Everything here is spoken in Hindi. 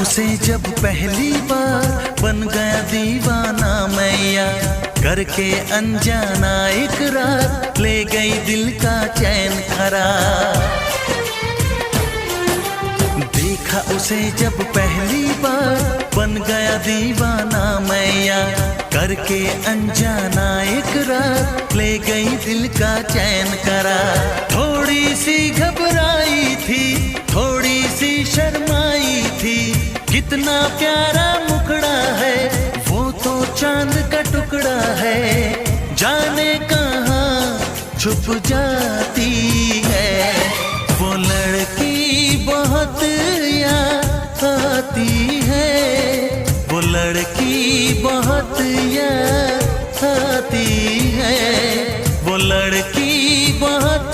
उसे जब पहली बार बन गया दीवाना मैया, करके अनजाना इकरार ले गई दिल का चैन करार। देखा उसे जब पहली बार बन गया दीवाना मैया, करके अनजाना इकरार ले गई दिल का चैन करार। थोड़ी सी घबराई थी, थोड़ी सी शर्माई थी, कितना प्यारा मुखड़ा है वो तो चांद का टुकड़ा है। जाने कहाँ छुप जाती है वो लड़की, बहुत याद आती है वो लड़की, बहुत याद आती है वो लड़की, बहुत।